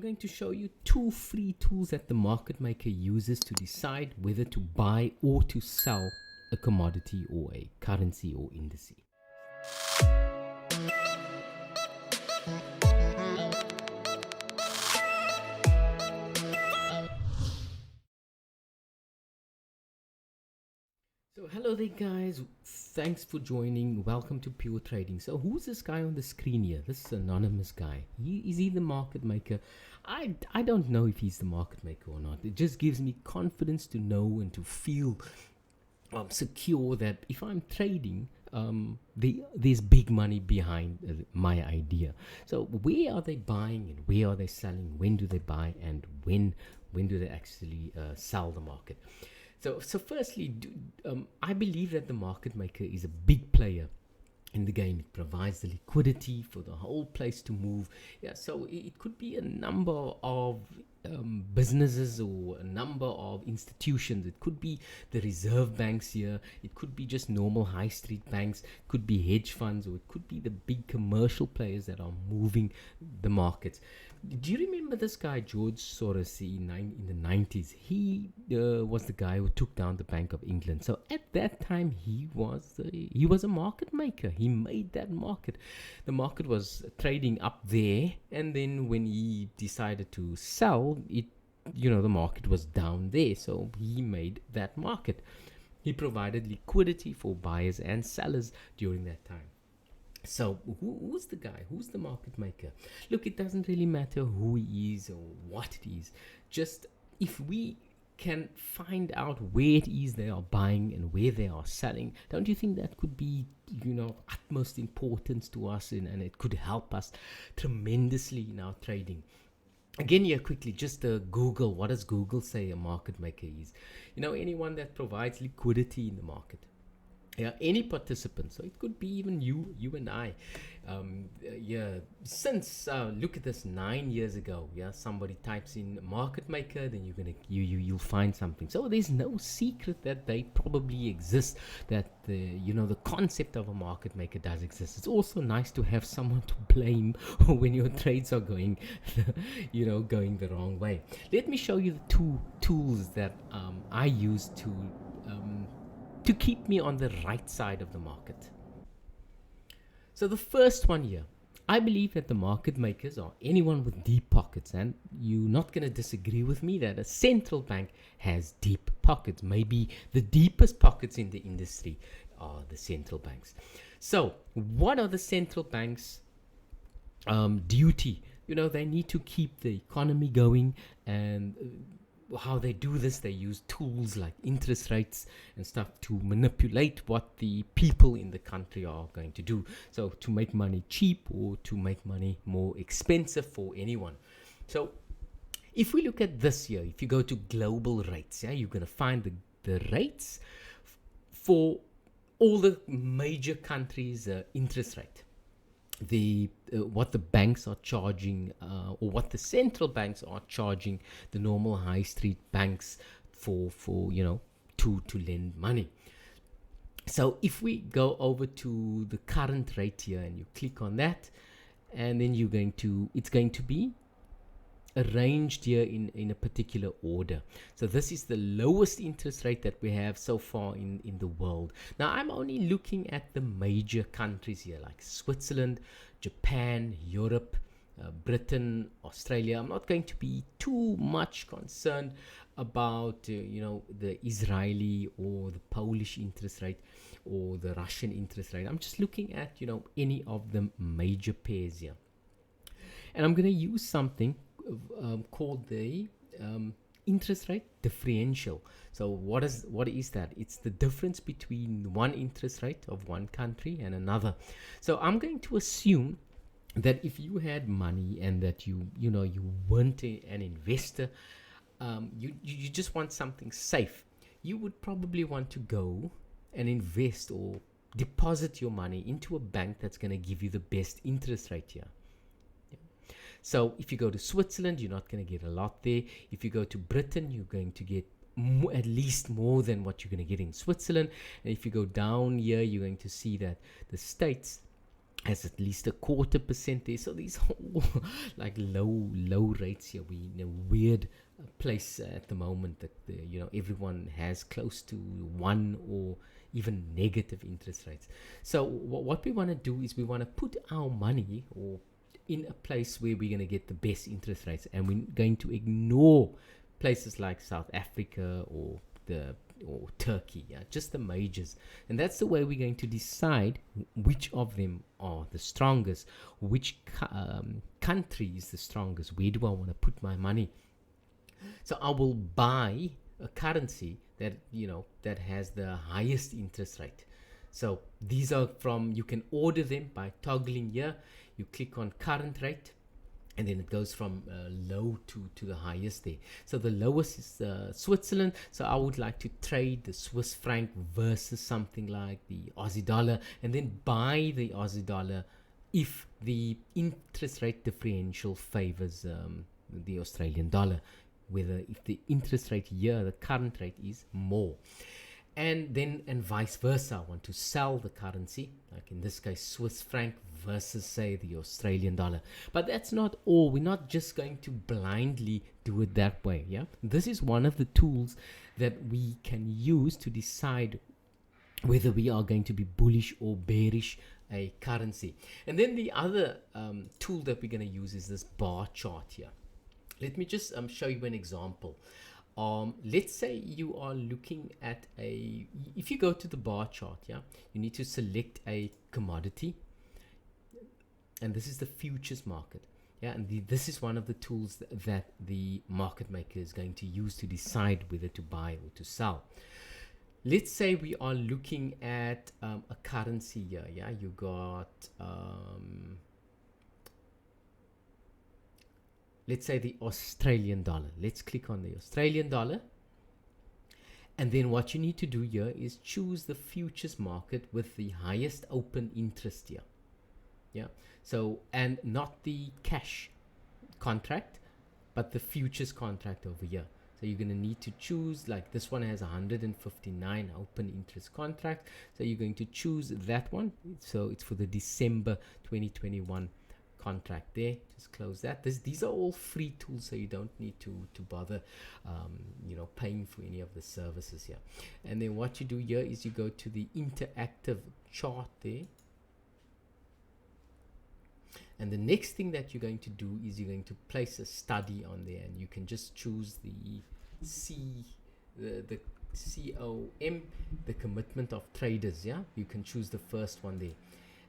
I'm going to show you 2 free tools that the market maker uses to decide whether to buy or to sell a commodity or a currency or indice. So hello there guys, thanks for joining, welcome to Pure Trading. So who's this guy on the screen here, this anonymous guy? Is he the market maker? I don't know if he's the market maker or not. It just gives me confidence to know and to feel secure that if I'm trading, there's big money behind my idea. So where are they buying and where are they selling? When do they buy and when do they actually sell the market? So firstly, I believe that the market maker is a big player in the game. It provides the liquidity for the whole place to move. Yeah, so it could be a number of businesses or a number of institutions. It could be the reserve banks here. It could be just normal high street banks. It could be hedge funds, or it could be the big commercial players that are moving the markets. Do you remember this guy George Soros in the 90s? He was the guy who took down the Bank of England. So at that time he was a market maker. He made that market. The market was trading up there, and then when he decided to sell it, the market was down there. So he made that market. He provided liquidity for buyers and sellers during that time. So who's the guy? Who's the market maker? Look, it doesn't really matter who he is or what it is. Just if we can find out where it is they are buying and where they are selling, don't you think that could be, utmost importance to us, and it could help us tremendously in our trading? Again, here quickly, just Google. What does Google say a market maker is? Anyone that provides liquidity in the market. Yeah, any participant. So it could be even you and I. Since look at this, 9 years ago. Yeah, somebody types in market maker, then you'll find something. So there's no secret that they probably exist. That the concept of a market maker does exist. It's also nice to have someone to blame when your trades are going, going the wrong way. Let me show you the 2 tools that I use to keep me on the right side of the market. So the first one here, I believe that the market makers are anyone with deep pockets, and you're not going to disagree with me that a central bank has deep pockets. Maybe the deepest pockets in the industry are the central banks. So what are the central banks' duty? They need to keep the economy going, and how they do this, they use tools like interest rates and stuff to manipulate what the people in the country are going to do. So to make money cheap or to make money more expensive for anyone. So if we look at this here, if you go to global rates, you're going to find the rates for all the major countries' interest rate. What the banks are charging, or what the central banks are charging the normal high street banks for to lend money. So if we go over to the current rate here and you click on that, and then it's going to be arranged here in a particular order. So this is the lowest interest rate that we have so far in the world. Now I'm only looking at the major countries here, like Switzerland, Japan, Europe, Britain, Australia. I'm not going to be too much concerned about the Israeli or the Polish interest rate or the Russian interest rate. I'm just looking at any of the major pairs here, and I'm going to use something called the interest rate differential. So what is that? It's the difference between one interest rate of one country and another. So I'm going to assume that if you had money and that you weren't an investor, you just want something safe, you would probably want to go and invest or deposit your money into a bank that's going to give you the best interest rate here. So if you go to Switzerland, you're not going to get a lot there. If you go to Britain, you're going to get at least more than what you're going to get in Switzerland. And if you go down here, you're going to see that the States has at least a 1/4% there. So these are all like low rates here. We in a weird place at the moment that everyone has close to 1 or even negative interest rates. So what we want to do is we want to put our money or in a place where we're going to get the best interest rates, and we're going to ignore places like South Africa or Turkey, just the majors. And that's the way we're going to decide which of them are the strongest, which country is the strongest, where do I want to put my money. So I will buy a currency that that has the highest interest rate. So these are you can order them by toggling here. You click on current rate, and then it goes from low to the highest there. So the lowest is Switzerland. So I would like to trade the Swiss franc versus something like the Aussie dollar, and then buy the Aussie dollar if the interest rate differential favors the Australian dollar, whether if the interest rate here, the current rate, is more. And vice versa. I want to sell the currency, like in this case Swiss franc versus say the Australian dollar. But that's not all. We're not just going to blindly do it that way. This is one of the tools that we can use to decide whether we are going to be bullish or bearish a currency. And then the other tool that we're going to use is this bar chart here. Let me just show you an example. Let's say you are looking at if you go to the bar chart, you need to select a commodity, and this is the futures market. And this is one of the tools that the market maker is going to use to decide whether to buy or to sell. Let's say we are looking at a currency here. You got let's say the Australian dollar. Let's click on the Australian dollar. And then what you need to do here is choose the futures market with the highest open interest here. So, and not the cash contract, but the futures contract over here. So you're going to need to choose, like this one has 159 open interest contract. So you're going to choose that one. So it's for the December 2021 contract there. Just close that. These are all free tools, so you don't need to bother paying for any of the services here. And then what you do here is you go to the interactive chart there, and the next thing that you're going to do is you're going to place a study on there, and you can just choose the COM, the commitment of traders. You can choose the first one there.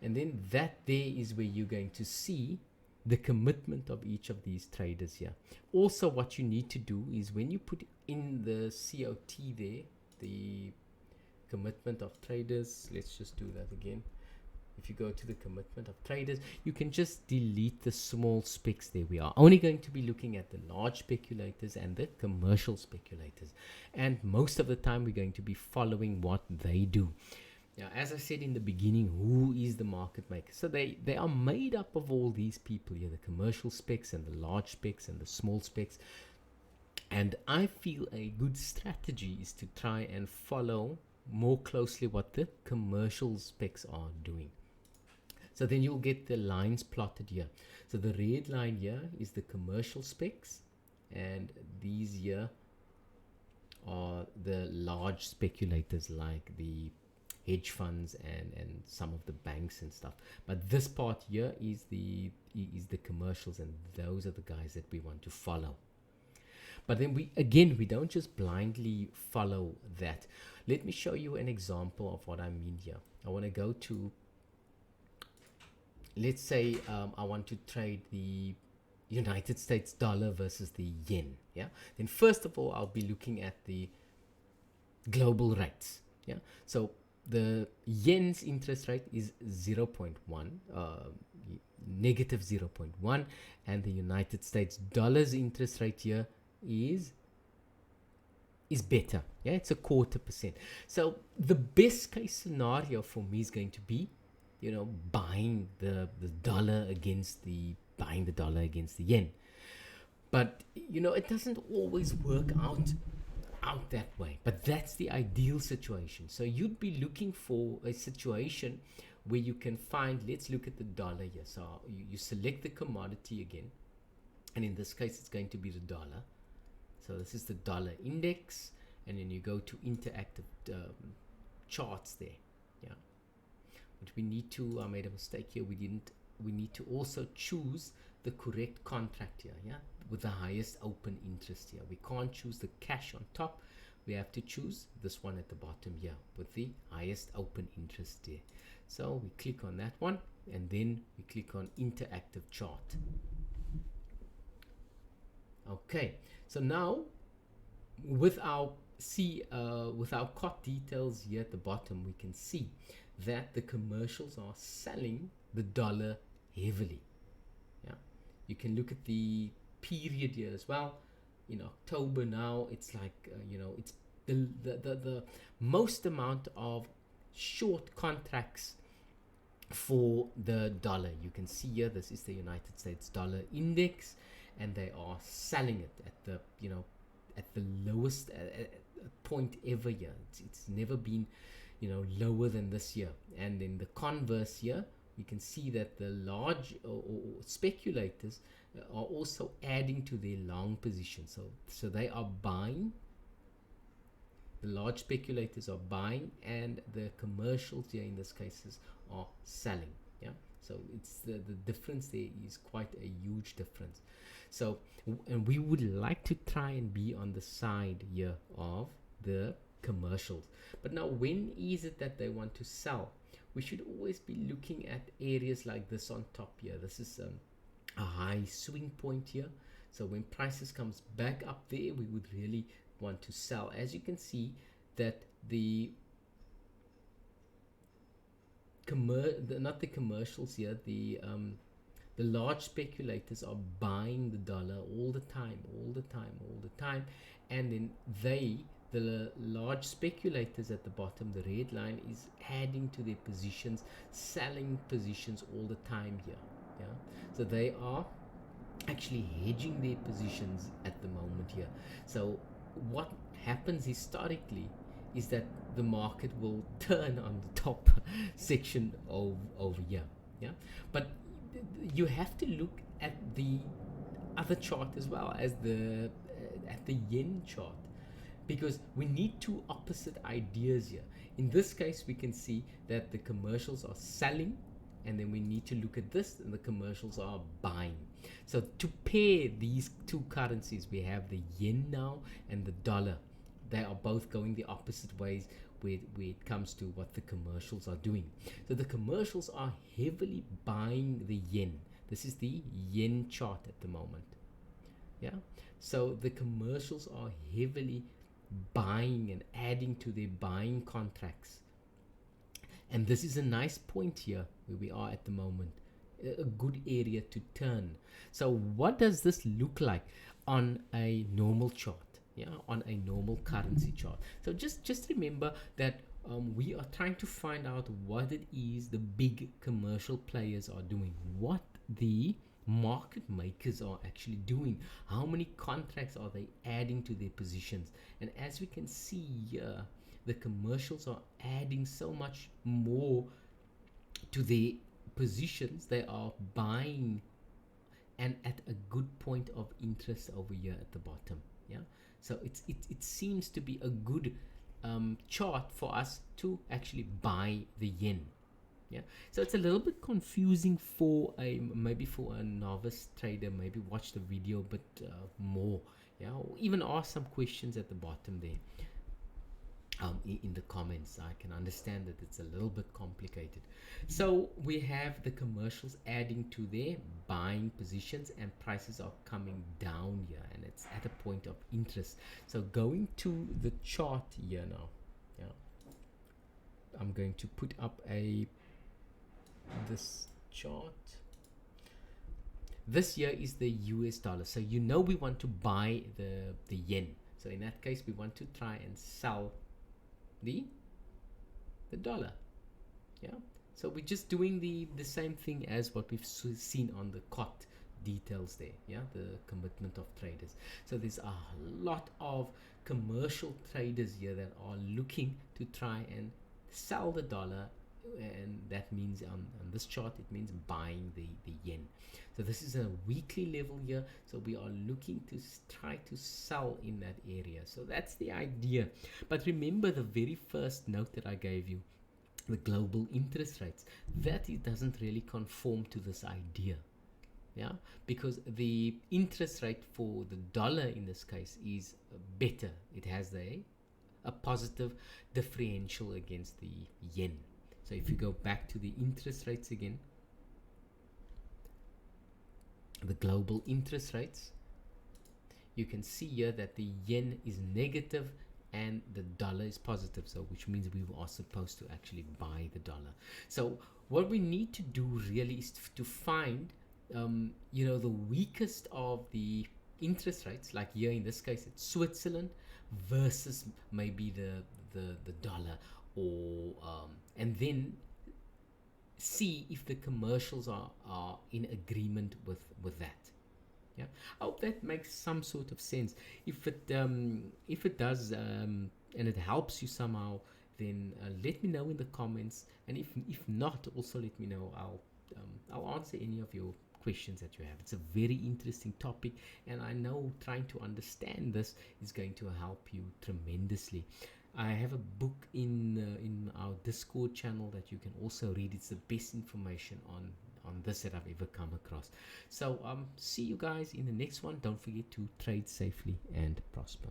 And then that there is where you're going to see the commitment of each of these traders here. Also, what you need to do is when you put in the COT there, the commitment of traders, let's just do that again. If you go to the commitment of traders, you can just delete the small specs there. We are only going to be looking at the large speculators and the commercial speculators. And most of the time, we're going to be following what they do. Now, as I said in the beginning, who is the market maker? So they are made up of all these people here, the commercial specs and the large specs and the small specs. And I feel a good strategy is to try and follow more closely what the commercial specs are doing. So then you'll get the lines plotted here. So the red line here is the commercial specs, and these here are the large speculators like the hedge funds and some of the banks and stuff. But this part here is the commercials, and those are the guys that we want to follow. But then we don't just blindly follow that. Let me show you an example of what I mean here. I want to go to, let's say I want to trade the United States dollar versus the yen. Then first of all, I'll be looking at the global rates. So the yen's interest rate is 0.1, negative 0.1, and the United States dollar's interest rate here is better. It's a 1/4%. So the best case scenario for me is going to be, buying the dollar against the yen. But it doesn't always work out that way, but that's the ideal situation. So you'd be looking for a situation where you can find, let's look at the dollar here. So you select the commodity again, and in this case it's going to be the dollar. So this is the dollar index, and then you go to interactive charts there. Yeah, but we need to, I made a mistake here, we need to also choose the correct contract here, yeah, with the highest open interest here. We can't choose the cash on top, we have to choose this one at the bottom here with the highest open interest there. So we click on that one, and then we click on interactive chart. Okay, so now with our COT details here at the bottom, we can see that the commercials are selling the dollar heavily. Yeah, you can look at the period here as well. In October now, it's like it's the most amount of short contracts for the dollar. You can see here, this is the United States dollar index, and they are selling it at the at the lowest point ever here. It's never been lower than this year. And in the converse here, we can see that the large or speculators are also adding to their long position. So they are buying. The large speculators are buying, and the commercials here in this cases are selling. Yeah, so it's the difference there is quite a huge difference. So, and we would like to try and be on the side here of the commercials. But now, when is it that they want to sell? We should always be looking at areas like this on top here. This is a high swing point here. So when prices comes back up there, we would really want to sell. As you can see that the not the commercials here, the large speculators are buying the dollar all the time, and then the large speculators at the bottom, the red line, is adding to their positions, selling positions all the time here. Yeah, so they are actually hedging their positions at the moment here. So what happens historically is that the market will turn on the top section over here. Yeah, but you have to look at the other chart as well as at the yen chart, because we need two opposite ideas here. In this case, we can see that the commercials are selling, and then we need to look at this, and the commercials are buying. So to pair these two currencies, we have the yen now and the dollar. They are both going the opposite ways where it comes to what the commercials are doing. So the commercials are heavily buying the yen. This is the yen chart at the moment. Yeah, so the commercials are heavily buying and adding to their buying contracts. And this is a nice point here where we are at the moment, a good area to turn. So what does this look like on a normal chart? Yeah, on a normal currency chart. So just remember that we are trying to find out what it is the big commercial players are doing, what the market makers are actually doing, how many contracts are they adding to their positions. And as we can see here, the commercials are adding so much more to their positions. They are buying, and at a good point of interest over here at the bottom. Yeah, so it seems to be a good chart for us to actually buy the yen. Yeah, so it's a little bit confusing for maybe for a novice trader. Maybe watch the video a bit more. Yeah, or even ask some questions at the bottom there. In the comments, I can understand that it's a little bit complicated. So we have the commercials adding to their buying positions, and prices are coming down here, and it's at a point of interest. So going to the chart here now. Yeah, I'm going to put up this chart. This here is the US dollar. So we want to buy the yen. So in that case, we want to try and sell the dollar. Yeah, so we're just doing the same thing as what we've seen on the COT details there. Yeah, the commitment of traders. So there's a lot of commercial traders here that are looking to try and sell the dollar and that means on this chart it means buying the yen. So this is a weekly level here, so we are looking to try to sell in that area. So that's the idea. But remember the very first note that I gave you, the global interest rates, that it doesn't really conform to this idea. Yeah, because the interest rate for the dollar in this case is better. It has a positive differential against the yen. So if you go back to the interest rates again, the global interest rates, you can see here that the yen is negative and the dollar is positive, so which means we are supposed to actually buy the dollar. So what we need to do really is to find the weakest of the interest rates, like here in this case it's Switzerland versus maybe the dollar, or and then see if the commercials are in agreement with that. Yeah, I hope that makes some sort of sense. If it does, and it helps you somehow, then let me know in the comments, and if not, also let me know. I'll answer any of your questions that you have. It's a very interesting topic, and I know trying to understand this is going to help you tremendously. I have a book in our Discord channel that you can also read. It's the best information on this that I've ever come across. So see you guys in the next one. Don't forget to trade safely and prosper.